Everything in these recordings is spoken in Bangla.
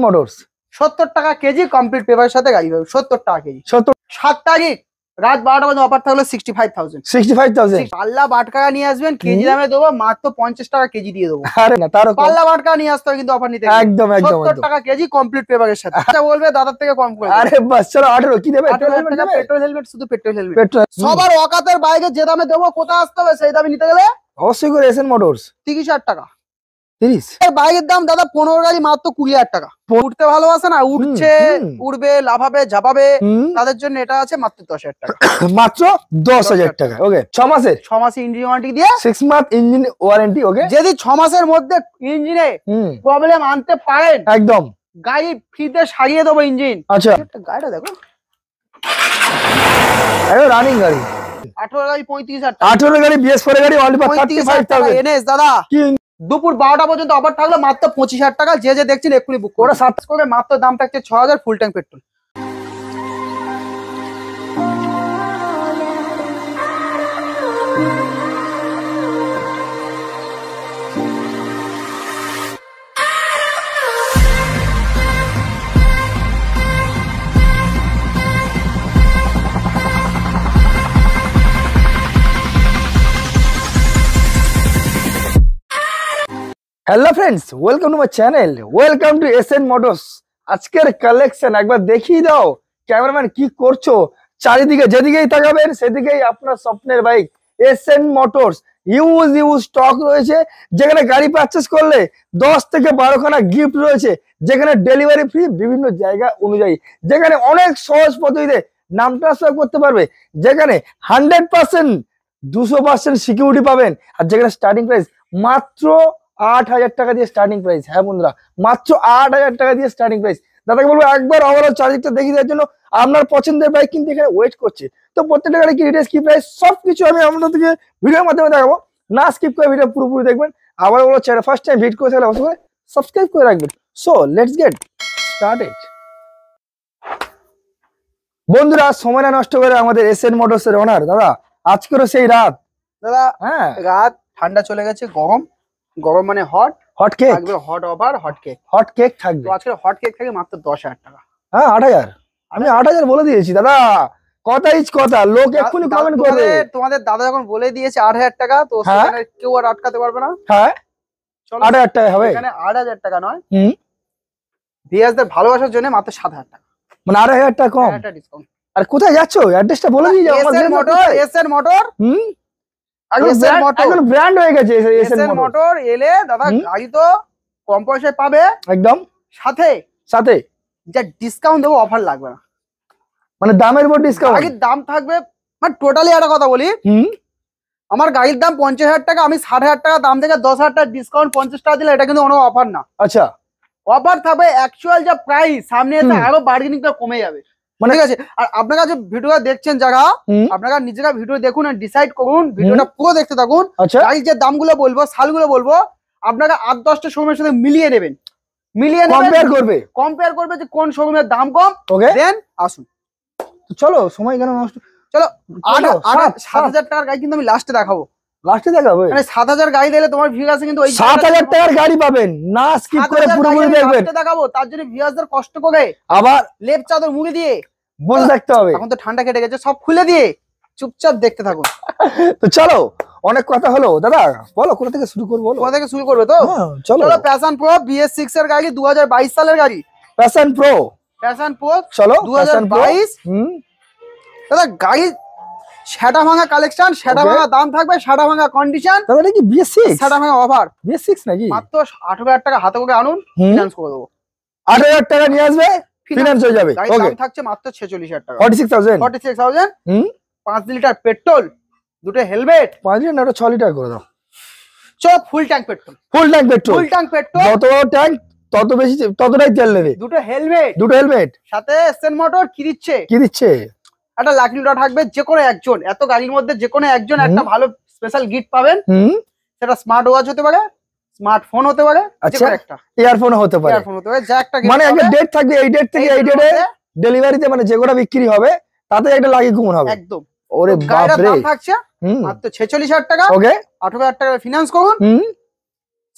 মোটরস 70 টাকা কেজি কমপ্লিট পেপারের সাথে গাড়ি পাবে 70 টাকা কেজি। 7 তারিখ রাত 12টা পর্যন্ত অফার থাকলো 65,000 পাল্লা বাটকা নিয়ে আসবেন কেজি দামে দেবো মাত্র 50 টাকা কেজি দিয়ে দেবো। আরে না তার পাল্লা বাটকা নিয়ে আসতে হবে কিন্তু অফার নিতে একদম 70 টাকা কেজি কমপ্লিট পেপারের সাথে। আচ্ছা বলবে দাদার থেকে কম করে আরে বাস চলো 18 কি দেবে পেট্রোল হেলমেট শুধু পেট্রোল হেলমেট সবার ওকাতের বাইরে যে দামে দেবো কোথায় আসতে হবে সেই দামে নিতে গেলে অবশ্যই করে এসএন মোটরস 30,000 টাকা 30 বাইকের দাম দাদা 15 গাড়ি মাত্র 20,000 টাকা। উঠতে ভালোবাসে না উঠছে উড়বে লাফাবে ঝাপাবে তাদের জন্য এটা আছে মাত্র 10,000 টাকা মাত্র 10,000 টাকা। ওকে 6 মাসের ইঞ্জিন ওয়ারেন্টি দিয়ে 6 মান্থ ইঞ্জিন ওয়ারেন্টি। ওকে যদি 6 মাসের মধ্যে ইঞ্জিনে প্রবলেম আনতে পারেন একদম গাড়ি ফ্রিতে সারিয়ে দেবো ইঞ্জিন। আচ্ছা গাড়িটা দেখো রানিং গাড়ি 18 গাড়ি 35,000 টাকা 18 গাড়ি BS4 গাড়ি অনলি 35,000 এনএস দাদা দুপুর 12টা পর্যন্ত অফার থাকলো মাত্র 25,000 টাকা। যে যে দেখছেন এক্ষুনি বুক করে 7 করে মাত্র দাম থাকছে 6,000 full tank petrol. Hello friends welcome to my channel welcome to SN motors. আজকের কালেকশন একবার দেখিয়ে দাও ক্যামেরাম্যান কি করছো। চারিদিকে যেদিকেই তাকাবেন সেদিকেই আপনার স্বপ্নের bike SN motors use stock রয়েছে। যেখানে গাড়ি পারচেস করলে 10 থেকে 12 খানা গিফট রয়েছে, যেখানে ডেলিভারি ফ্রি বিভিন্ন জায়গা অনুযায়ী, যেখানে অনেক সহজ পদ্ধতিতে নাম ট্রান্সফার করতে পারবে, যেখানে 100% 200% সিকিউরিটি পাবেন, আর যেখানে স্টার্টিং প্রাইস মাত্র 8,000 টাকা দিয়ে স্টার্টিং প্রাইস। হ্যাঁ বন্ধুরা মাত্র 8,000 টাকা দিয়ে স্টার্টিং প্রাইস। দাদাকে বলবো একবার ওভারঅল চার্জিংটা দেখিয়ে দেওয়ার জন্য। আপনার পছন্দের বাইক কিন্তু এখানে ওয়েট করছে। তো প্রত্যেকটা গাড়ি কি ডিটেইলস কি প্রাইস সবকিছু আমি আপনাদেরকে ভিডিওর মাধ্যমে দেখাবো, না স্কিপ করে ভিডিও পুরোপুরি দেখবেন। আবার বলো চ্যানেল ফার্স্ট টাইম ভিজিট করে থাকলে অবশ্যই করে সাবস্ক্রাইব করে রাখবেন। So let's get started. বন্ধুরা সময় না নষ্ট করে আমাদের এসএন মোটরস এর ওনার দাদা আজকেরও সেই রাত দাদা। হ্যাঁ রাত ঠান্ডা চলে গেছে, গরম মানে হট কেক থাকবে, হট অফার হট কেক থাকবে। তো আজকে হট কেক থাকে মাত্র 10,000 টাকা। হ্যাঁ 8,000 আমি 8,000 বলে দিয়েছি দাদা, কথা ইজ কথা, লোক এক্ষুনি কমেন্ট করবে। তোমাদের দাদা যখন বলে দিয়েছে 8,000 টাকা তো সেখানে কেউ আর আটকাতে পারবে না। হ্যাঁ 8,000 টাকা হবে, এখানে 8,000 টাকা নয় ভিউয়ারদের ভালোবাসার জন্য মাত্র 7,000 টাকা, মানে 8,000 টাকা কম একটা ডিসকাউন্ট। আর কোথায় যাচ্ছো অ্যাড্রেসটা বলে দিয়ে যাও। এসএন মোটর এখন ব্র্যান্ড হয়ে গেছে এসএন মোটর। এলে দাদা গাড়ি তো কম পয়সায় পাবে একদম, সাথে যা ডিসকাউন্ট দেবো অফার লাগবে না, মানে দামের উপর ডিসকাউন্ট। গাড়ির দাম থাকবে মানে টোটালি একটা কথা বলি, আমার গাড়ির দাম 50,000 টাকা, আমি 60,000 টাকা দাম থেকে 10,000 টাকা ডিসকাউন্ট 50 টাকা দিলে এটা কিন্তু কোনো অফার না। আচ্ছা অফার থাকবে অ্যাকচুয়াল যা প্রাইস, সামনে এসে আরো বার্গেনিংটা কমে যাবে, মানে ঠিক আছে। আর আপনার কাছে ভিডিওটা দেখছেন যারা, আপনারা নিজেরা ভিডিও দেখুন আর ডিসাইড করুন, ভিডিওটা পুরো দেখতে থাকুন। গাড়ির যে দামগুলো বলবো সালগুলো বলবো আপনারা 8-10টা শোরুমের সাথে মিলিয়ে নেবেন, কম্পেয়ার করবে যে কোন শোরুমের দাম কম, দেন আসুন। চলো সময় কেন নষ্ট, চলো 7,000 টাকার গাড়ি কিন্তু আমি লাস্টে দেখাবো। মানে 7,000 গাড়ি দিলে তোমার ভিউ আছে কিন্তু ওই 7,000 টাকার গাড়ি পাবেন না, স্কিপ করে পুরোপুরি দেখবেন। দেখাবো তার জন্য ভিউয়ারদের কষ্ট করে আবার লেপ চাদর মুড়ি দিয়ে বসে থাকতে হবে। এখন তো ঠান্ডা কেটে গেছে, সব খুলে দিয়ে চুপচাপ দেখতে থাকুন। তো চলো অনেক কথা হলো দাদা, বলো কোথা থেকে শুরু করবো? কোথা থেকে শুরু করবে? তো চলো প্যাশন প্রো BS6 এর গাড়ি, 2022 সালের গাড়ি। প্যাশন প্রো চলো 2022। দাদা গাড়ি সেটা ভাঙা কালেকশন, সেটা ভাঙা দাম থাকবে, সেটা ভাঙা কন্ডিশন। দাদা নাকি BS6 সেটা ভাঙা অফার BS6 নাকি? মাত্র 8,000 টাকা হাতে করে আনুন, ফিনান্স করে দেবো। 8,000 টাকা নিয়ে আসবে, ফিনান্স হয়ে যাবে। ওকে দাম থাকছে মাত্র 46,000 টাকা, 46,000 5 লিটার পেট্রোল, দুটো হেলমেট, 5 লিটার না 6 লিটার করে দাও। চল ফুল ট্যাঙ্ক পেট্রোল, যত বড় ট্যাঙ্ক তত বেশি ততটাই তেল নেবে। দুটো হেলমেট সাথে এসএন মোটর কি দিচ্ছে একটা লাকি ড্র থাকবে। যে কোনো একজন, এত গাড়ির মধ্যে যে কোনো একজন একটা ভালো স্পেশাল গিফট পাবেন। সেটা স্মার্ট ওয়াচ হতে পারে, স্মার্টফোন হতে পারে, আচ্ছা একটা ইয়ারফোন হতে পারে, যা একটা মানে একটা ডেট থাকবে, এই ডেট থেকে এই ডেটে ডেলিভারিতে মানে যে কোটা বিক্রি হবে তাতে একটা লাকি কুপন হবে একদম। ওরে বাপ রে, দাম থাকছে মাত্র 46,000 টাকা। ওকে 8,000 টাকা ফিনান্স করুন,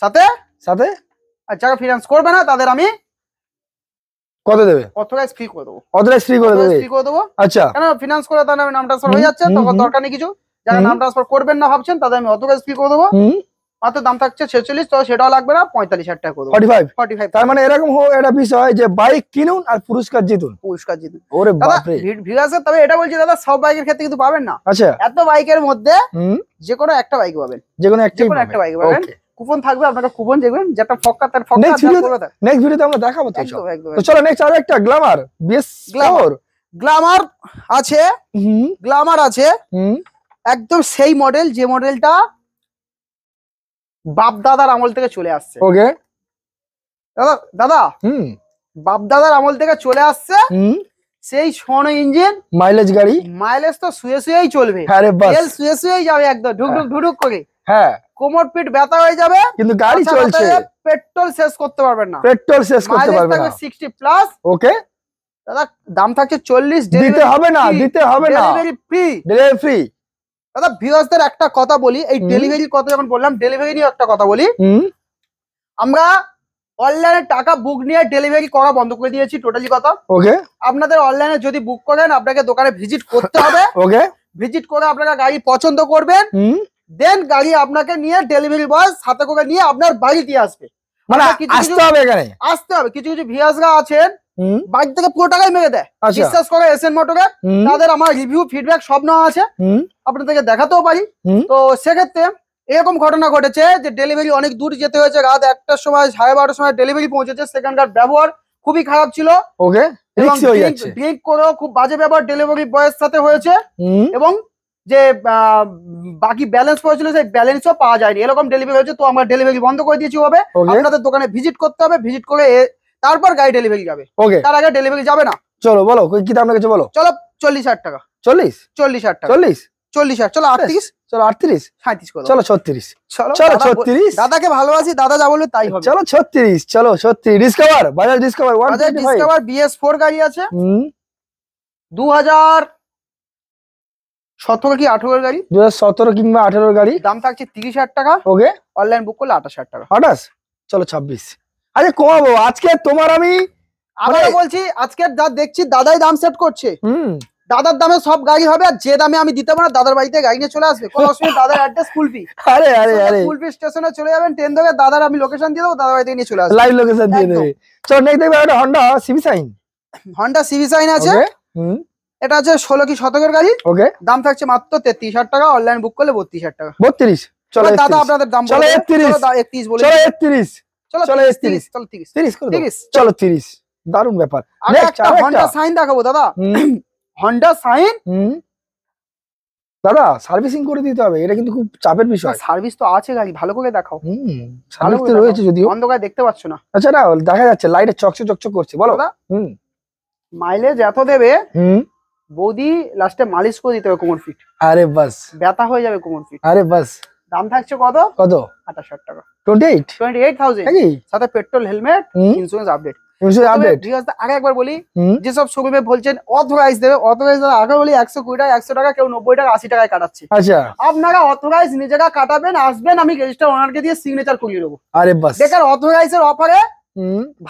সাথে আর যারা ফিনান্স করবে না তাদের আমি কত দেবে? অথরাইজ ফ্রি করে দেবো। অথরাইজ ফ্রি করে দেবে? ফ্রি করে দেবো। আচ্ছা, কেন ফিনান্স করে তাহলে নাম ট্রান্সফার হয়ে যাচ্ছে, তখন দরকার নেই কিছু। যারা নাম ট্রান্সফার করবেন না ভাবছেন তাদের আমি অথরাইজ ফ্রি করে দেবো। মাত্র দাম থাকছে 46, তো সেটাও লাগবে না, 45,000 টাকা করে দেবো। 45। তার মানে এরকম একটা বিষয় যে বাইক কিনুন আর পুরস্কার জিতুন। পুরস্কার জিতুন। ওরে বাপরে, ভিউয়ার্স, তবে এটা বলছি দাদা, সব বাইকের ক্ষেত্রে কিন্তু পাবেন না। আচ্ছা, এত বাইকের মধ্যে যে কোনো একটা বাইক পাবেন, যে কোনো একটা বাইক পাবেন। কুপন থাকবে, আপনারা কুপন দেখবেন, যেটা ফক্কা তার ফক্কা। নেক্সট ভিডিওতে আমরা দেখাবো তো। তো চলো নেক্সট আরো একটা গ্ল্যামার BS4 গ্ল্যামার আছে। গ্ল্যামার আছে একদম সেই মডেল, যে মডেলটা বাপ দাদার আমল থেকে চলে আসছে। ওকে দাদা, দাদা বাপ দাদার আমল থেকে চলে আসছে। সেই সোনো ইঞ্জিন, মাইলেজ গাড়ি, মাইলেজ তো শুয়ে শুয়েই চলবে। আরে বাস, তেল শুয়ে শুয়েই যাবে একদম ঢুকঢুক ঢুকঢুক করে। হ্যাঁ, কোমর পিঠ ব্যথা হয়ে যাবে, কিন্তু গাড়ি চলছে। পেট্রোল শেষ করতে পারবেন না, পেট্রোল শেষ করতে পারবে না। 60+। ওকে দাদা দাম থাকছে 40। দিতে হবে না, দিতে হবে না, ডেলিভারি ফ্রি, ডেলিভারি ফ্রি। দাদা ভিউয়ার্সদের একটা কথা বলি, এই ডেলিভারির কথা যখন বললাম, ডেলিভারি নিয়ে একটা কথা বলি। আমরা অনলাইনে টাকা বুক নিয়ে ডেলিভারি করা বন্ধ করে দিয়েছি, টোটালি কথা। ওকে, আপনাদের অনলাইনে যদি বুক করেন, আপনাকে দোকানে ভিজিট করতে হবে। ওকে, ভিজিট করে আপনারা গাড়ি পছন্দ করবেন, দেন গাড়ি আপনাকে নিয়ে ডেলিভারি বয় সাথে করে নিয়ে আপনার বাড়ি দিয়ে আসবে। মানে আসতে হবে, এখানে আসতে হবে। কিছু কিছু ভিউয়ার্সরা আছেন বাইক থেকে পুরো টাকাই মেরে দেয়, বিশ্বাস করে এসএন মোটরে। তাদের আমার রিভিউ ফিডব্যাক সব নেওয়া আছে, আপনাদেরকে দেখাতেও পারি। তো সেক্ষেত্রে এরকম ঘটনা ঘটেছে যে ডেলিভারি অনেক দূর যেতে হয়েছে, রাত 1টার সময় 12:30 সময় ডেলিভারি পৌঁছেছে। সেখানকার ব্যবহার খুবই খারাপ ছিল। ওকে, ড্রিঙ্ক করেও খুব বাজে ব্যবহার ডেলিভারি বয়ের সাথে হয়েছে, এবং যে বাকি ব্যালেন্স পড়েছিল সেই ব্যালেন্সও পাওয়া যায়নি, এরকম ডেলিভারি হয়েছে। তো আমরা ডেলিভারি বন্ধ করে দিয়েছি। হবে আপনাদের দোকানে ভিজিট করতে হবে, ভিজিট করে তারপর গাড়ি ডেলিভারি যাবে, তার আগে ডেলিভারি যাবে না। চলো বলো কি দাম রেখেছো বলো। চলো 40,000 টাকা। 40,000 টাকা। 40,000। চলো 38। চলো 38। 37 করো। চলো 36। চলো 36। দাদাকে ভালোবাসি, দাদা যা বলবে তাই হবে। চলো 36। চলো 36। ডিসকভার, বাজাজ ডিসকভার 125 BS4 গাড়ি আছে। 2017 কি 18 গাড়ি, 2017 কিংবা 18 গাড়ি। দাম থাকছে 30,000 টাকা। ওকে, অনলাইন বুক করলে 28,000 টাকা। 28। চলো 26। আরে কমাবো আজকে তোমার আমি আবার বলছি, আজকে যা দেখছি দাদাই দাম সেট করছে। দাদার দামে সব গাড়ি হবে, আর যে দামে আমি দিতে পারবো না, দাদার বাড়িতে গাড়ি নিয়ে চলে আসবে, কোনো অসুবিধা। দাদার অ্যাড্রেস ফুলপি। আরে আরে আরে, ফুলপি স্টেশনে চলে যাবেন, ট্রেন ধরে দাদার আমি লোকেশন দিয়ে দেবো, দাদার বাড়িতে নিয়ে চলে আসবে, লাইভ লোকেশন দিয়ে দেবে। চলো নেক্সট দেখবে একটা Honda CV sign. Honda CV sign আছে। এটা আছে 16 কি 17 গাড়ি। ওকে, দাম থাকছে মাত্র 33,000 টাকা। অনলাইন বুক করলে 32,000 টাকা। 32। চলো দাদা আপনাদের দাম চলো 31 বলে। চলো 31। চলো 31। চলো 30। 30 করে দাও। চলো 30। দারুণ ব্যাপার। একটা হন্ডা সাইন দেখাবো দাদা। Honda sign. দাদা সার্ভিসিং করে দিতে হবে, এটা কিন্তু খুব চাপের বিষয়। সার্ভিস তো আছে, গাড়ি ভালো করে দেখাও। সার্ভিস তো রয়েছে যদিও, অন্ধকারে দেখতে পাচ্ছ না। আচ্ছা না দেখা যাচ্ছে, লাইটে চকচক চকচক করছে। বলো দাদা। মাইলেজ এত দেবে, বৌদি লাস্টে মালিশ করে দিতে হবে কোমর ফিট। আরে বাস, ব্যথা হয়ে যাবে কোমর ফিট। আরে বাস। দাম থাকছে কত? 28,000 টাকা। 28,000 সাথে পেট্রোল, হেলমেট, ইন্স্যুরেন্স আপডেট। আগে একবার বলি, যেসব শোরুমে বলছেন অথরাইজ দেবে, অথরাইজ আগে বলি 120 টাকা, 100 টাকা, কেউ 90 টাকা, 80 টাকায় কাটাচ্ছে। আচ্ছা, আপনারা অথরাইজ নিজেরা কাটাবেন, আসবেন, আমি রেজিস্টার ওনারকে দিয়ে সিগনেচার করিয়ে দেবো। আরে বাস, বেকার অথরাইজের অফারে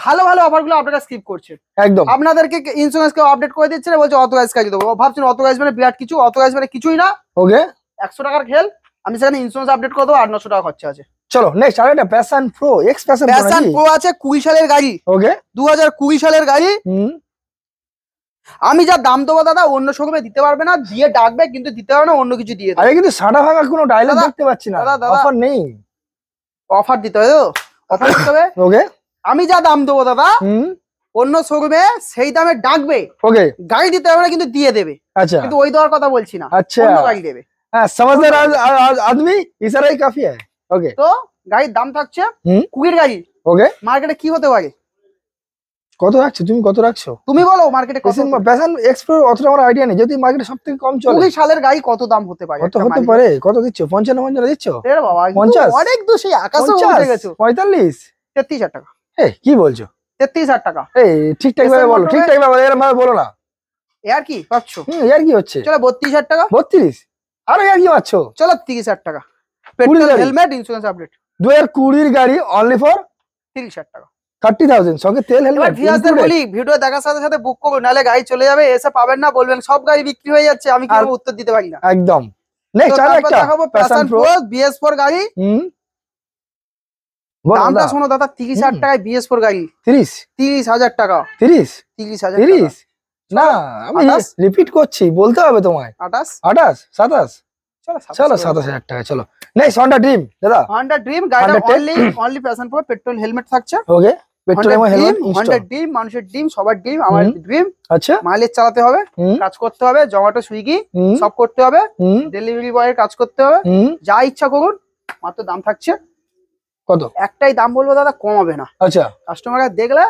ভালো ভালো অফার গুলো আপনারা স্কিপ করছেন। একদম আপনাদেরকে ইন্স্যুরেন্স কেউ আপডেট করে দিচ্ছে না, বলছে অথরাইজ কাজ দেবো। ভাবছেন অথরাইজ মানে বিরাট কিছু, অথরাইজ মানে কিছুই না। ওকে, 100 টাকার খেল, আমি সেখানে ইন্স্যুরেন্স আপডেট করে দেবো, 800-900 টাকা খরচা আছে। চলো নেক্সট আরেকটা passion pro, x passion pro আছে 20 সালের গাড়ি। ওকে, 2020 সালের গাড়ি। আমি যা দাম দেবো দাদা অন্য শোরুমে দিতে পারবে না, দিয়ে ডাকবে কিন্তু দিতে পারবে না, অন্য কিছু দিয়ে দেবে। আরে কিন্তু সাদা ভাঙা কোনো ডায়লগ দেখতে পাচ্ছি না, অফার নেই। অফার দিতে হবে তো, অফার দিতে হবে। ওকে, আমি যা দাম দেবো দাদা অন্য শোরুমে সেই দামে ডাকবে। ওকে, গাড়ি দিতে হবে না কিন্তু দিয়ে দেবে। আচ্ছা, কিন্তু ওই দেওয়ার কথা বলছি না, আচ্ছা অন্য গাড়ি দেবে। হ্যাঁ, समझदार आदमी इशारा ही काफी है। ओके, তো গাড়ির দাম থাকছে 20 গাড়ি। ওকে, মার্কেটে কি হতে পারে? কত রাখছো তুমি, কত রাখছো তুমি বলো মার্কেটে কত? প্যাশন এক্সপ্লো অতটা আমার আইডিয়া নেই, যদি মার্কেটে সবথেকে কম চলে। 20 সালের গাড়ি কত দাম হতে পারে? কত হতে পারে? কত দিচ্ছ? 55 দিচ্ছ? এর বাবা 50, অনেক দূর, সেই আকাশে উঠে গেছো। 45, 33,000 টাকা। এই কি বলছো? 33,000 টাকা। এই ঠিকঠাক ভাবে বলো, ঠিকঠাক ভাবে, এরকম ভাবে বলো না। এর কি পাচ্ছো? এর কি হচ্ছে? চলো 32,000 টাকা। 32? আরে এর কি পাচ্ছো? চলো 30,000 টাকা। Petrol, helmet, insurance update. 2020 এর গাড়ি অনলি ফর 30,000 টাকা। 30,000 সঙ্গে তেল এবার হেলমেট ভিউয়ারদের বলি ভিডিও দেখার সাথে সাথে বুক করুন, নাহলে গাড়ি চলে যাবে, এসে পাবেন না, বলবেন সব গাড়ি বিক্রি হয়ে যাচ্ছে, আমি কি উত্তর দিতে পারি না। একদম। নেক্সট আর একটা দেখাবো প্যাশন প্রো BS4 গাড়ি। দামটা শোনো দাদা, 30,000 টাকায় BS4 গাড়ি। 30,000 টাকা। 30,000 30 না, আমি রিপিট করছি, বলতে হবে তোমায়। 28 27 চলো 27,000 টাকা। চলো নেক্সট হন্ডা ড্রিম দাদা। হন্ডা ড্রিম গাড়িটা only passion pro petrol helmet থাকছে। ওকে, পেট্রোল এবং হেলমেট হন্ডা ড্রিম, মানুষের ড্রিম, সবার ড্রিম, আমার ড্রিম। আচ্ছা, মাইলেজ চালাতে হবে, কাজ করতে হবে, জোম্যাটো সুইগি সব করতে হবে, ডেলিভারি বয়ের কাজ করতে হবে, যা ইচ্ছা করুন। মাত্র দাম থাকছে কত? একটাই দাম বলবো দাদা, কমাবে না। আচ্ছা, কাস্টমারকে দেখলে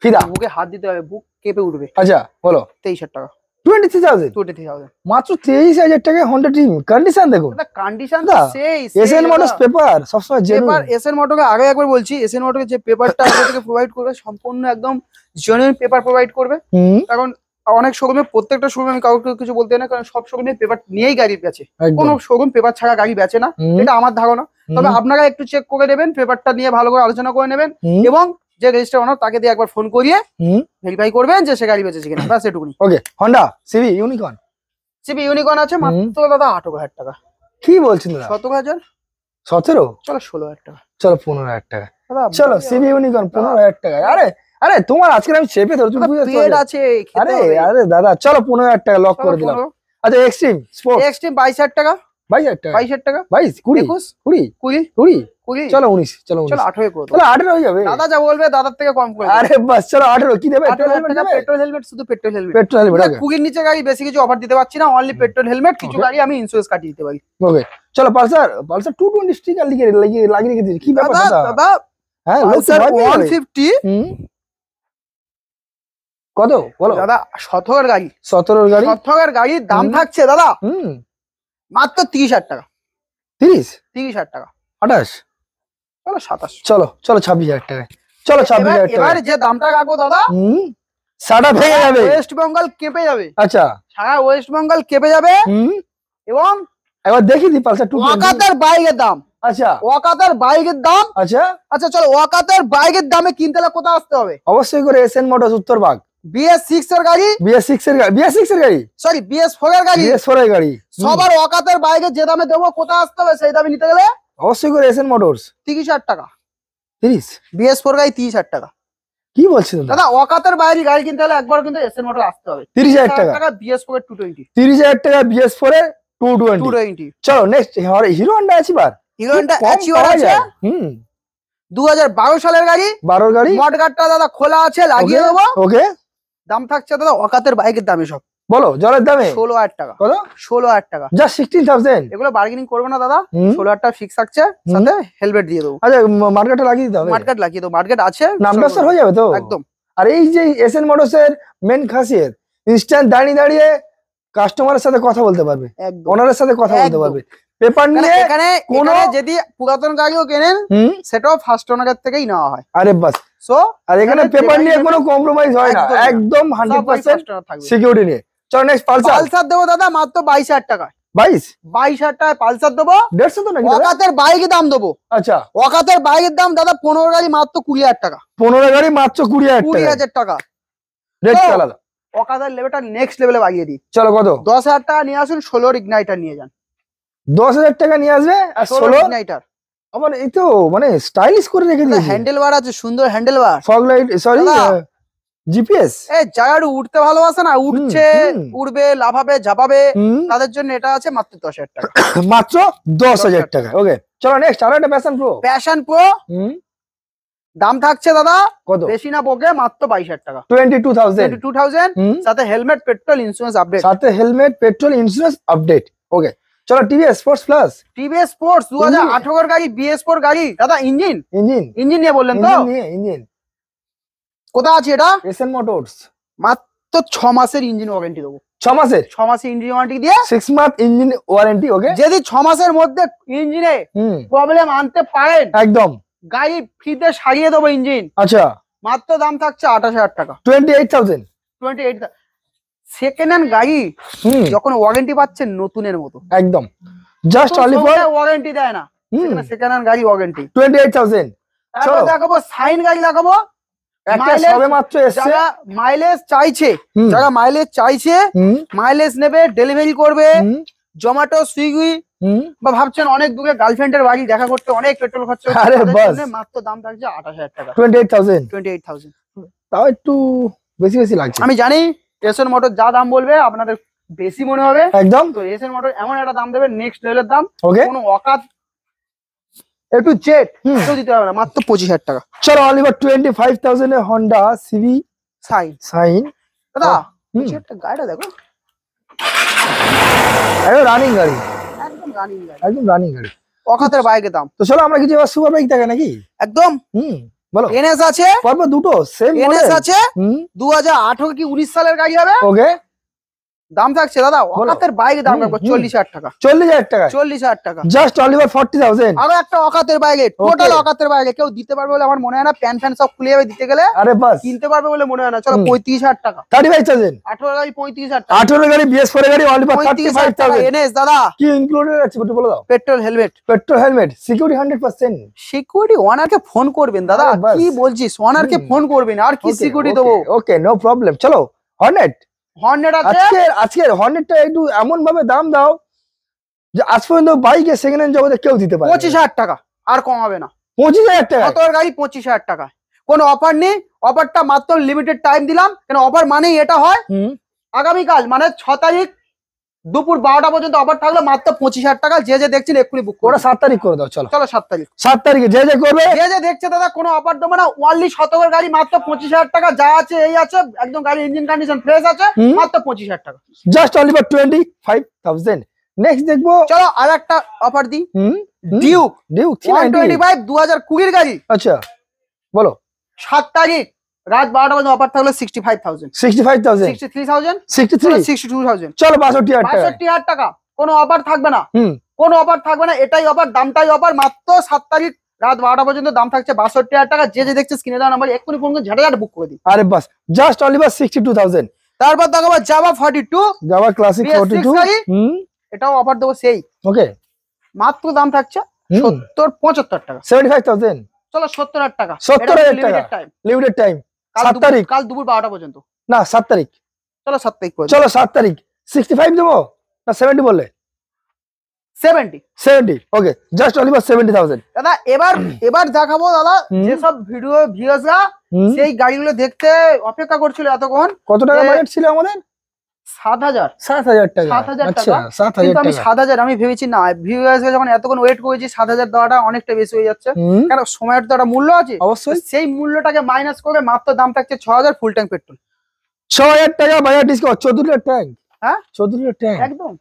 ফিদা, বুকে হাত দিতে হবে, বুক কেঁপে উঠবে। আচ্ছা বলো। 23,000 টাকা। 23,000 মাত্র 23,000 টাকায় হন্ডা ড্রিম। কন্ডিশন দেখুন, কন্ডিশন সেই এসএন মোটরস পেপার সবসময় জেনুইন। এসএন মোটরকে আগে একবার বলছি, এসএন মোটরকে যে পেপারটা আগে থেকে প্রোভাইড করবে সম্পূর্ণ একদম জেনুইন পেপার প্রোভাইড করবে। কারণ অনেক শোরুমে, প্রত্যেকটা শোরুমে আমি কাউকে কিছু বলতে না, কারণ সব শোরুমে পেপার নিয়েই গাড়ি বেচে, কোনো শোরুম পেপার ছাড়া গাড়ি বেচে না, এটা আমার ধারণা। তবে আপনারা একটু চেক করে নেবেন, পেপারটা নিয়ে ভালো করে আলোচনা করে নেবেন, এবং যে রেজিস্টার ওনার তাকে দিয়ে একবার ফোন করিয়ে ভেরিফাই করবেন যে সে গাড়ি বেচেছে কিনা, ব্যাস এটুকুনি। ওকে, Honda CB Unicorn. CB Unicorn আছে মাত্র দাদা 18,000 টাকা। কি বলছেন দাদা? 17,000। 17? চলো 16,000 টাকা। চলো 15,000 টাকা। চলো সিবি ইউনিকর্ন 15,000 টাকা। আরে তোমার আজকে আমি চেপে ধরছি, পেড আছে। আরে দাদা চলো 15,000 টাকা লক করে দিলাম। আচ্ছা এক্সট্রিম স্পোর্ট। এক্সট্রিম 22,000 টাকা। 22,000 টাকা। 22,000 টাকা। 22 20 20 চলো 19 চলো 18 করে চলো 18 হয়ে যাবে। দাদা যা বলবে দাদার থেকে কম করে। আরে বাস চলো 18 কি দেবে? পেট্রোল হেলমেট, শুধু পেট্রোল হেলমেট। Petrol helmet. কুড়ির নিচে গাড়ি বেশি কিছু অফার দিতে পারছি না, অনলি পেট্রোল হেলমেট। কিছু গাড়ি আমি ইন্স্যুরেন্স কাটিয়ে দিতে পারি। ওকে চলো পালসার 220 স্টিকার লাগিয়ে রেখে দিয়েছি। কি ব্যাপার দাদা? হ্যাঁ পালসার 150 কত বলো দাদা? 17 গাড়ি। 17 গাড়ি। 17 গাড়ির দাম থাকছে দাদা মাত্র 30,000 টাকা। 30,000 টাকা। 28 চলো 27। চলো 26,000 টাকা। চলো 26,000 টাকা। এবার যে দামটা রাখবো দাদা, সারা ভেঙে যাবে, ওয়েস্ট বেঙ্গল কেঁপে যাবে। আচ্ছা, সারা ওয়েস্ট বেঙ্গল কেঁপে যাবে। এবং একবার দেখি দি পালসার 220। ওয়াকাতের বাইকের দাম। আচ্ছা, ওয়াকাতের বাইকের দাম। আচ্ছা চলো, ওয়াকাতের বাইকের দামে কিনতে হলে কোথায় আসতে হবে? অবশ্যই করে এসএন মোটরস উত্তরবাগ। BS6 এর গাড়ি, BS6 এর গাড়ি, সরি BS4 এর গাড়ি, BS4 এর গাড়ি। সবার ওয়াকাতের বাইকের যে দামে দেবো, কোথায় আসতে হবে সেই দামে নিতে গেলে অবশ্যই করে এসএন মোটরস। 30,000 টাকা। 30 BS4 গাড়ি 30,000 টাকা। কি বলছেন দাদা? ওয়াকাতের বাইরে গাড়ি কিনতে হলে একবার কিন্তু এসএন মোটর আসতে হবে। 30,000 টাকা। BS4 এর 220। 30,000 টাকা BS4 এর 220। চলো next hero Honda achiever. Hero Honda achiever আছে। 2012 সালের গাড়ি। 12 গাড়ি। মডগার্ডটা দাদা খোলা আছে, লাগিয়ে দেবো। ওকে, দাম থাকছে দাদা ওয়াকাতের বাইকের দামে সব। বলো জলের দামে। 16,000 টাকা। কত? 16,000 টাকা। জাস্ট 16,000। এগুলো বার্গেনিং করবে না দাদা। 16,000 টাকা ফিক্স থাকছে, সাথে হেলমেট দিয়ে দেবো। আচ্ছা মার্কেটে লাগিয়ে দিতে হবে। মার্কেট লাগিয়ে দেবো, মার্কেট আছে, নামটা স্যার হয়ে যাবে তো একদম। আর এই যে এসএন মোটরস এর মেন খাসিয়ত, ইনস্ট্যান্ট দাঁড়িয়ে কাস্টমারের সাথে কথা বলতে পারবে, ওনারের সাথে কথা বলতে পারবে। পেপার নিয়ে এখানে যদি পুরাতন গাড়িও কেনেন, সেটাও ফার্স্ট ওনারের থেকেই নেওয়া হয়। আরে বাস। সো আর এখানে পেপার নিয়ে কোনো কম্প্রোমাইজ হয় না, একদম 100% সিকিউরিটি নিয়ে। চলো নেক্সট পালসার দেবো দাদা মাত্র 22,000 টাকা। 22,000 টাকায় পালসার দেবো। 150 তো নাকি? ওয়াকাতের বাইকের দাম দেবো। আচ্ছা, ওয়াকাতের বাইকের দাম দাদা 15 গাড়ি মাত্র 20,000 টাকা। 15 গাড়ি মাত্র 20,000 টাকা। Red colour. ওয়াকাতের লেভেলটা নেক্সট লেভেলে বাড়িয়ে দিই। চলো কত? 10,000 টাকা নিয়ে আসুন, 16 ইগনাইটার নিয়ে যান। 10,000 টাকা নিয়ে আসবে আর 16 ইগনাইটার। আমার এই তো মানে স্টাইলিশ করে রেখে দিয়েছে। হ্যান্ডেল বার আছে, সুন্দর হ্যান্ডেল বার, ফগ লাইট, সরি জিপিএস। যারা উঠতে ভালোবাসে না, উঠছে, উড়বে, লাফাবে, ঝাপাবে, তাদের জন্য এটা আছে মাত্র 10,000 টাকা। মাত্র 10,000 টাকা। ওকে চলো নেক্সট আর একটা প্যাশন প্রো। প্যাশন প্রো দাম থাকছে দাদা কত? বেশি না বকে মাত্র 22,000 টাকা। 22,000 সাথে হেলমেট, পেট্রোল, ইন্স্যুরেন্স আপডেট। সাথে হেলমেট, পেট্রোল, ইন্স্যুরেন্স আপডেট। ওকে চলো TVS sports plus. TVS sports 2018 গাড়ি, BS4 গাড়ি দাদা। ইঞ্জিন নিয়ে বললেন তো? ইঞ্জিন কোথা আছে এটা? SN motors. মাত্র 6 মাসের ইঞ্জিন ওয়ারেন্টি দেবো। 6 মাসের? 6 মাসের ইঞ্জিন ওয়ারেন্টি দিয়ে 6 মান্থ ইঞ্জিন ওয়ারেন্টি। ওকে, যদি 6 মাসের মধ্যে ইঞ্জিনে প্রবলেম আনতে পারেন, একদম গাড়ি ফ্রিতে সারিয়ে দেবো ইঞ্জিন। আচ্ছা, মাত্র দাম থাকছে 28,000 টাকা। 28,000। 28,000 সেকেন্ড হ্যান্ড গাড়ি যখন ওয়ারেন্টি পাচ্ছেন নতুনের মতো, একদম জাস্ট অনলি ফর ওয়ারেন্টি দেয় না, সেকেন্ড হ্যান্ড গাড়ি ওয়ারেন্টি। 28,000। চলো দেখাবো সাইন গাড়ি, দেখাবো একটা সবে মাত্র এসছে। যারা মাইলেজ চাইছে, হুম। যারা মাইলেজ চাইছে, হুম, মাইলেজ নেবে, ডেলিভারি করবে, হুম, জোম্যাটো, সুইগি, হুম। বা ভাবছেন অনেক দূরে গার্লফ্রেন্ডের বাড়ি দেখা করতে অনেক পেট্রোল খরচা হচ্ছে, আরে তাদের বাস। জন্য মাত্র দাম থাকছে 28,000 টাকা, 28,000। 28,000। তাও একটু বেশি বেশি লাগছে। আমি জানি এসএন মোটর যা দাম বলবে আপনাদের বেশি মনে হবে, একদম। তো এসএন মোটর এমন একটা দাম দেবে নেক্সট লেভেলের দাম, ওকে। কোনো অকাত একটু জেট কেউ দিতে পারবে না, মাত্র 25,000 টাকা। চলো অলিভার 25,000 এ হন্ডা সিভি সাইন সাইন। দাদা হুম। একটা গাড়িটা দেখো, একদম রানিং গাড়ি, একদম রানিং গাড়ি, একদম রানিং গাড়ি, অকাতের বাইকের দাম। তো চলো আমরা কিছু এবার সুপার বাইক দেখা নাকি। একদম বলো। এনএস আছে, পরপর দুটো সেম এনএস মডেল। আছে, 2018 কি 19 সালের গাড়ি হবে, ওকে। দাম থাকছে দাদা অকাতের বাইকের দাম রাখবো 40,000 টাকা, 40,000 টাকা, 40,000 টাকা। Just Oliver 40,000। আরো একটা অকাতের বাইকে, টোটাল অকাতের বাইকে কেউ দিতে পারবে বলে আমার মনে হয় না, প্যান ফ্যান সব খুলে যাবে দিতে গেলে, আরে বাস। কিনতে পারবে বলে মনে হয় না। চলো 35,000 টাকা, 35,000। 18 গাড়ি 35,000 টাকা, 18 গাড়ি BS4 গাড়ি অলিভার 35,000 টাকা 35,000। এনএস দাদা, কি ইনক্লুডেড আছে একটু বলে দাও। Petrol, helmet, petrol, helmet, security 100%। Security ওনারকে ফোন করবেন দাদা, আরে বাস। কি বলছিস, ওনারকে ফোন করবেন, আর কি সিকিউরিটি দেবো। ওকে, নো প্রবলেম। চলো হর্নেট। হর্নেট আছে, আজকের হর্নেটটা একটু এমন ভাবে দাম দাও যে আজ পর্যন্ত বাইকে সেকেন্ড হ্যান্ড জগতে কেউ দিতে পারে 25,000 টাকা, আর কমাবে না। 25,000 টাকা। কতর গাড়ি 25,000 টাকা, কোনো অফার নেই, অফারটা মাত্র লিমিটেড টাইম দিলাম, কেন অফার মানেই এটা হয় আগামীকাল মানে 6 তারিখ দুপুর 12টা পর্যন্ত অফার থাকলো, মাত্র 25,000 টাকা। যে যে দেখছেন এক্ষুনি বুক করে, ওরা 7 তারিখ করে দাও। চলো চলো 7 তারিখ, 7 তারিখে যে যে করবে। যে যে দেখছে দাদা কোনো অফার দেবো না, ওয়ানলি শতকের গাড়ি মাত্র 25,000 টাকা, যা আছে এই আছে, একদম গাড়ি ইঞ্জিন কন্ডিশন ফ্রেশ আছে, মাত্র 25,000 টাকা, জাস্ট অলিভার 25,000। নেক্সট দেখবো। চলো আর একটা অফার দিই, ডিউক ডিউক 125 2020 গাড়ি। আচ্ছা বলো। 7 তারিখ রাত 12টা পর্যন্ত অফার থাকলো 65,000, 65,000, 63,000, 63, 62,000, চলো 62,000 টাকা। 62,000 টাকা। কোনো অফার থাকবে না, হুম। কোনো অফার থাকবে না, এটাই অফার, দামটাই অফার, মাত্র 7 তারিখ রাত 12টা পর্যন্ত দাম থাকছে 62,000 টাকা। যে যে দেখছে স্ক্রিনে দেওয়া নাম্বার এক্ষুনি ফোন করে ঝাঁটা ঝাঁটা বুক করে দিই। আরে বাস, জাস্ট অলিভার 62,000। তারপর দেখাবো জাভা 42, জাভা ক্লাসিক BS6 42। গাড়ি, এটাও অফার দেবো সেই, ওকে। মাত্র দাম থাকছে 75,000 টাকা। 75,000, চলো 70,000 টাকা, 70,000 লিমিটেড টাকা, টাইম, লিমিটেড টাইম। কাল 7 তারিখ, কাল দুপুর 12টা পর্যন্ত। না 7 তারিখ। চলো 7 তারিখ করে চলো 7 তারিখ 65 দেবো না 70 বললে? 70। 70, ওকে, জাস্ট অলিভার 70,000। দাদা এবার দেখাবো দাদা, যেসব ভিডিও ভিউয়ার্সরা সেই গাড়িগুলো দেখতে অপেক্ষা করছিল এতক্ষণ। কত টাকা বাজেট ছিল আমাদের? 7,000, 7,000 টাকা। 7,000 আচ্ছা, টাকা। 7,000 কিন্তু আমি টাকা। 7,000 আমি ভেবেছি না, ভিউয়ার্সরা যখন এতক্ষণ ওয়েট করেছি 7,000 দেওয়াটা অনেকটা বেশি হয়ে যাচ্ছে, কারণ সময়ের তো একটা মূল্য আছে। অবশ্যই। সেই মূল্যটাকে মাইনাস করে মাত্র দাম থাকছে 6,000 ফুল ট্যাঙ্ক পেট্রোল। 6,000 টাকা বাজার ডিসকাউন্ট, 14 লিটার ট্যাঙ্ক। হ্যাঁ 14 লিটার ট্যাঙ্ক, একদম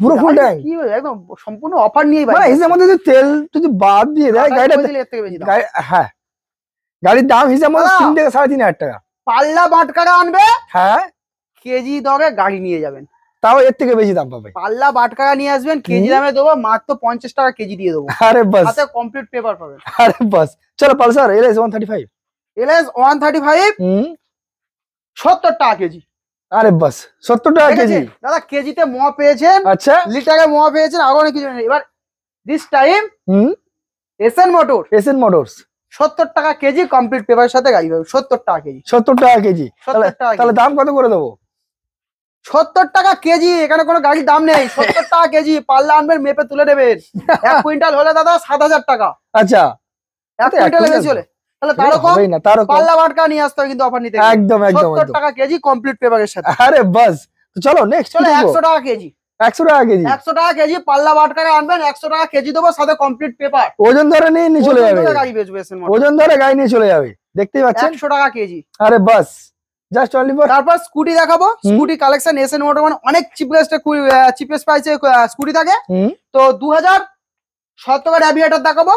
পুরো ফুল ট্যাঙ্ক। কি একদম সম্পূর্ণ অফার নিয়ে মানে হিসেবের মধ্যে যদি তেল যদি বাদ দিয়ে দেয় গাড়িটা, এর থেকে বেশি দাম। হ্যাঁ গাড়ির দাম হিসাবে দাদা, 3 থেকে 3,500 টাকা। পাল্লা বাটকারা আনবে, হ্যাঁ কেজি দরে গাড়ি নিয়ে যাবেন, তাও এর থেকে বেশি দাম পাবে। পাল্লা বাটকারা নিয়ে আসবেন, কেজি দামে দেবো, মাত্র 50 টাকা কেজি দিয়ে দেবো, আরে বাস, সাথে কমপ্লিট পেপার পাবেন। আরে বাস। চলো পালসার LS 135। এলএস 135 70 টাকা কেজি। আরে বাস, 70 টাকা কেজি। দাদা কেজিতে মোয়া পেয়েছেন, আচ্ছা, লিটারে মোয়া পেয়েছেন, আগে অনেক কিছু নেই। এবার this time SN motor SN motors 70 টাকা কেজি, কমপ্লিট পেপারের সাথে গাড়ি পাবে 70 টাকা কেজি। 70 টাকা কেজি। 70 টাকা তাহলে দাম কত করে দেবো? 70 টাকা কেজি, এখানে কোনো গাড়ির দাম নেই। 70 টাকা কেজি, পাল্লা আনবেন, মেপে তুলে দেবেন। 1 কুইন্টাল হলে দাদা 7,000 টাকা। আচ্ছা, 1 কুইন্টাল বেশি হলে তাহলে তারও কম, হবেই না, তারও কম। পাল্লা বাটকা নিয়ে আসতে হবে কিন্তু অফার নিতে। একদম একদম 70 টাকা কেজি, কমপ্লিট পেপারের সাথে। আরে বাস, তো চলো নেক্সট। চলো 100 টাকা কেজি, 100 টাকা কেজি। 100 টাকা কেজি পাল্লা বাটকারে আনবেন, 100 টাকা কেজি দেবো, সাথে কমপ্লিট পেপার। ওজন ধরে নিয়ে চলে যাবে, গাড়ি বেচবে এসএন মোটর। ওজন ধরে গাড়ি নিয়ে চলে যাবে, দেখতেই পাচ্ছেন। 100 টাকা কেজি। আরে বাস, জাস্ট অনলি ফর। তারপর স্কুটি দেখাবো, স্কুটি কালেকশন এসএন মোটর মানে অনেক চিপেস্ট প্রাইসে স্কুটি থাকে। তো 2017 অ্যাভিয়েটর দেখাবো,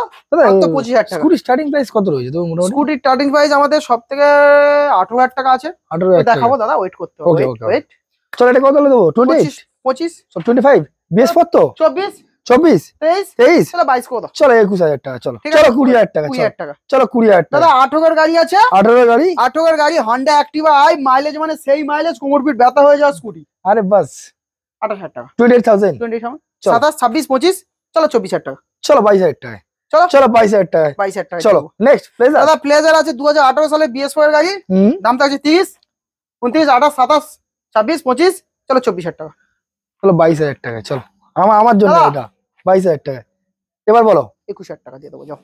মাত্র 25,000 টাকা। স্কুটি স্টার্টিং প্রাইস কত রয়েছে তো মোটামুটি? স্কুটির স্টার্টিং প্রাইস আমাদের সবথেকে 18,000 টাকা আছে। 18,000 টাকা দেখাবো দাদা, ওয়েট করতে হবে। ওকে ওকে, ওয়েট চলো এটা কত হলে দেবো? 28, 25, 25, BS4 তো 24, 24, 23, 23, চলো 22 করে দাও। চলো 21,000 টাকা। চলো ঠিক চলো আছে, 20,000 টাকা। 20,000 টাকা। চলো 20,000 টাকা। দাদা 18 গাড়ি আছে, 18 গাড়ি, 18 গাড়ি হন্ডা অ্যাক্টিভা আই, মাইলেজ মানে সেই মাইলেজ, কোমর পিঠ ব্যথা হয়ে যাওয়া স্কুটি। আরে বাস, 28,000 টাকা। 28,000। 27, চলো। 27, 26, 25, চলো 24,000 টাকা। চলো 22,000 টাকা। চলো চলো 22,000 টাকা। 22,000 টাকা। চলো নেক্সট প্লেজার। দাদা প্লেজার আছে 2018 সালে BS4 এর গাড়ি, দামটা আছে 30, 29, 28, 27, 26, 25, চলো 24,000 টাকা। চলো 22,000 টাকা। চলো আমার জন্য দাদা। এটা 22,000 টাকা। এবার বলো 21,000 টাকা দিয়ে দেবো, যাও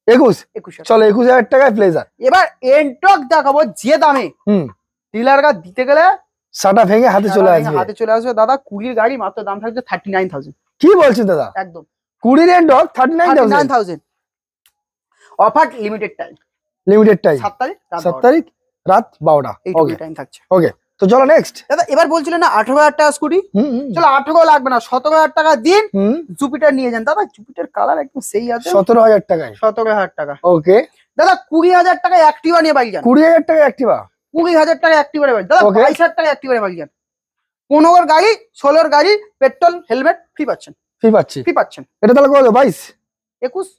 21। চলো 21,000 টাকায় প্লেজার। এবার এন্টক দেখাবো যে দামে ডিলার কা দিতে গেলে সাটা ভেঙে হাতে চলে আসবে। হাতে চলে আসবে দাদা। 20 গাড়ি মাত্র দাম থাকছে 39,000। কি বলছেন দাদা? একদম 20 এর dog 39,000। Offer limited time, limited time 7 তারিখ 7 তারিখ রাত 12টা। ওকে টাইম থাকছে। ওকে তো চলো নেক্সট। দাদা এবার বলছিলেন না 18,000 টাকা স্কুটি, চলো 18 লাগবে না, 17,000 টাকা দিন জুপিটার নিয়ে যান। দাদা জুপিটার কালার একদম সেই আছে। 17,000 টাকায় 17,000 টাকা। ওকে দাদা 20,000 টাকা অ্যাক্টিভা নিয়ে বাড়ি যান। 20,000 টাকা অ্যাক্টিভা। 20,000 টাকা অ্যাক্টিভা নিয়ে বাড়ি। দাদা 22,000 টাকা অ্যাক্টিভা নিয়ে বাড়ি যান। 15 গাড়ি 16 গাড়ি পেট্রোল হেলমেট ফ্রি পাচ্ছেন। ফ্রি পাচ্ছেন। এটা তাহলে কত? 22, 21,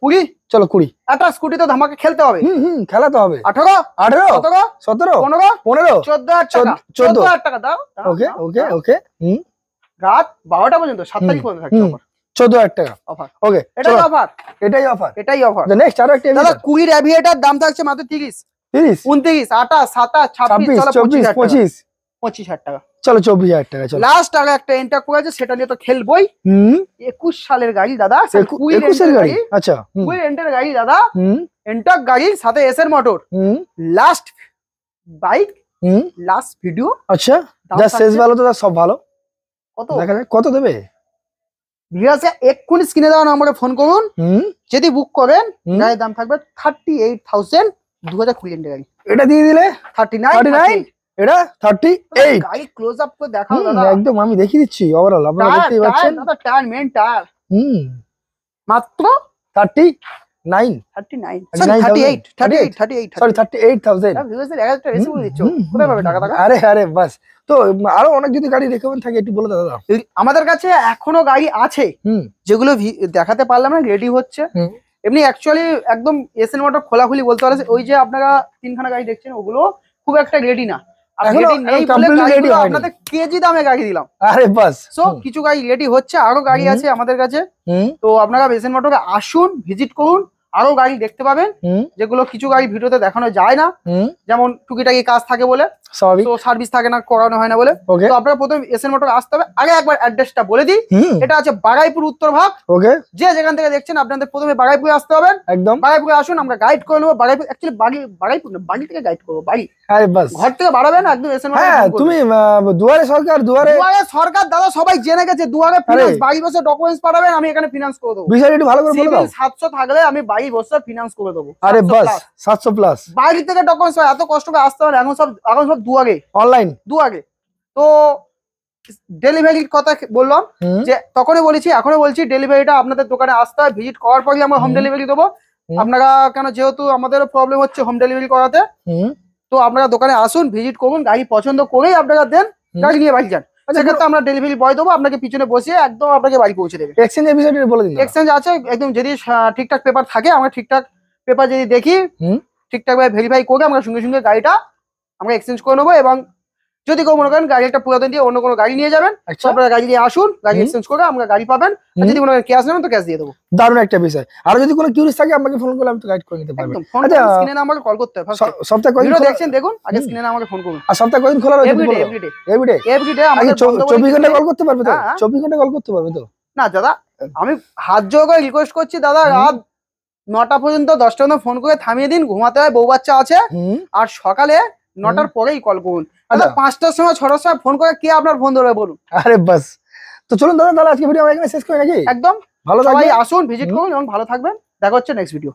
20। চলো 20। একটা স্কুটি তো ধামাকে খেলতে হবে। খেলা তো হবে। 18, 17, 17, 15, 14,000 টাকা। 14,000 টাকা দাও। ওকে ওকে ওকে। রাত 12টা পর্যন্ত 7 তারিখ পর্যন্ত থাকছে অফার। 14,000 টাকা অফার। ওকে এটাই অফার, এটাই অফার। দ্য নেক্সট আরো একটা দাদা 20 এভিয়েটার দাম থাকছে মাত্র 30, 30, 29, 28, 27, 26, 24, 25। 25,000 টাকা। চলো 24,000 টাকা। চলো লাস্ট টাকা একটা এন্টার করে আছে, সেটা নিয়ে তো খেলবই। 21 সালের গাড়ি দাদা, 21 এর গাড়ি। আচ্ছা 20 এন্টার গাড়ি দাদা, এন্টার গাড়ির সাথে এসের motor. Last bike, last video. আচ্ছা যা শেষ ভালো তো সব ভালো। কত দেখা যাক কত দেবে। ভিউয়ার্স এক্ষুনি স্ক্রিনে দেওয়া নম্বরে ফোন করুন। যদি বুক করেন গাড়ির দাম থাকবে 38,000। 2020 এন্টার গাড়ি। এটা দিয়ে দিলে 39। এটা 38। গাড়ি ক্লোজ আপ করে দেখাও দাদা। একদম আমি দেখিয়ে দিচ্ছি ওভারঅল, আপনারা দেখতেই পাচ্ছেন। দাদা টায়ার মেন টায়ার মাত্র 39, 39 38 38 সরি 38,000। ভিউয়ার্স 1000 টাকা বেশি বলে দিচ্ছ, কোথায় পাবে টাকা? আরে বাস। তো আরো অনেক যদি গাড়ি রেকমেন্ড থাকে একটু বলে দাও দাদা। আমাদের কাছে এখনো গাড়ি আছে যেগুলো দেখাতে পারলাম না, রেডি হচ্ছে। এমনি অ্যাকচুয়ালি একদম এসএন মোটর খোলাখুলি বলতে পারে, ওই যে আপনারা 3খানা গাড়ি দেখছেন ওগুলো খুব একটা রেডি না। আপনাদের কেজি দামে গাড়ি দিলাম। আরে বাস। সো কিছু গাড়ি রেডি হচ্ছে, আরো গাড়ি আছে আমাদের কাছে। তো আপনারা এসএন মোটরে আসুন, ভিজিট করুন, আরো গাড়ি দেখতে পাবেন যেগুলো কিছু গাড়ি ভিডিওতে দেখানো যায় না, যেমন টুকিটাকি কাজ থাকে বলে, তো সার্ভিস থাকে না, করানো হয় না বলে। তো আপনারা প্রথমে এসএন মোটর আসতে হবে। আগে একবার অ্যাড্রেসটা বলে দিই, এটা আছে বাগাইপুর উত্তর ভাগ। ওকে যে যেখান থেকে দেখছেন আপনাদের প্রথমে বাগাইপুরে আসতে হবে। একদম বাগাইপুরে আসুন, আমরা গাইড করে নেবো। বাগাইপুর অ্যাকচুয়ালি বাগাইপুর না, বাড়ি থেকে গাইড করবো। বাড়ি আরে বাস, ঘর থেকে বাড়াবেন একদম এসএন মোটর। হ্যাঁ তুমি দুয়ারে সরকার, দুয়ারে সরকার দাদা সবাই জেনে গেছে। দুয়ারে ফিনান্স, বাড়ি বসে ডকুমেন্টস পাঠাবেন, আমি এখানে ফিনান্স করে দেবো। বিষয়টা একটু ভালো করে বলে দাও। 700 থাকলে আমি বাড়ি বসে ফিনান্স করে দেবো। আরে বাস 700 প্লাস। বাড়ি থেকে ডকুমেন্টস এত কষ্ট করে আসতে হবে, এখন সব দুয়ারে অনলাইন। দুয়ারে। তো ডেলিভারির কথা বললাম যে তখনই বলেছি, এখনো বলছি, ডেলিভারিটা আপনাদের দোকানে আসতে হয়। ভিজিট করার পরই আমরা হোম ডেলিভারি দেবো। আপনারা কেন, যেহেতু আমাদেরও প্রবলেম হচ্ছে হোম ডেলিভারি করাতে, তো আপনারা দোকানে আসুন, ভিজিট করুন, গাড়ি পছন্দ করেই আপনারা দেন, গাড়ি নিয়ে বাড়ি যান। সেক্ষেত্রে আমরা ডেলিভারি বয় দেবো, আপনাকে পিছনে বসিয়ে একদম আপনাকে বাড়ি পৌঁছে দেবে। এক্সচেঞ্জের বিষয়টা বলে দিন। এক্সচেঞ্জ আছে একদম, যদি ঠিকঠাক পেপার থাকে, আমরা ঠিকঠাক পেপার যদি দেখি, ঠিকঠাক ভাবে ভেরিফাই করে আমরা সঙ্গে সঙ্গে গাড়িটা আমরা এক্সচেঞ্জ করে নেবো। এবং যদি কেউ মনে করেন গাড়ি একটা পুরাতন দিয়ে অন্য কোনো গাড়ি নিয়ে যাবেন, আপনারা গাড়ি নিয়ে আসুন, গাড়ি এক্সচেঞ্জ করে আমরা গাড়ি পাবেন। আর যদি মনে করেন ক্যাশ নেবেন তো ক্যাশ দিয়ে দেবো। দারুণ একটা বিষয়। আর যদি কোনো কিউরিয়াস থাকে আমাকে ফোন করলে আমি তো গাইড করে নিতে পারবো। আচ্ছা স্ক্রিনে আমাকে কল করতে হবে। সপ্তাহে কয়দিন দেখছেন দেখুন, আগে স্ক্রিনে আমাকে ফোন করুন। আর সপ্তাহে কয়দিন খোলা রয়েছে? এভরিডে আমাকে 24 ঘন্টা কল করতে পারবে তো? 24 ঘন্টা কল করতে পারবে তো? না দাদা, আমি হাত জোড় করে রিকোয়েস্ট করছি দাদা, রাত 9টা পর্যন্ত 10টা পর্যন্ত ফোন করে থামিয়ে দিন, ঘুমাতে হয়, বউ বাচ্চা আছে। আর সকালে 9টার পরেই কল করুন। 5টার সময় 6টার সময় ফোন করে কে আপনার ফোন ধরবে বলুন? আরে বাস। তো চলুন দাদা, তাহলে আজকে ভিডিও আমরা এখানে শেষ করি নাকি? একদম। ভালো সবাই আসুন, ভিজিট করুন এবং ভালো থাকবেন। দেখা হচ্ছে নেক্সট ভিডিও।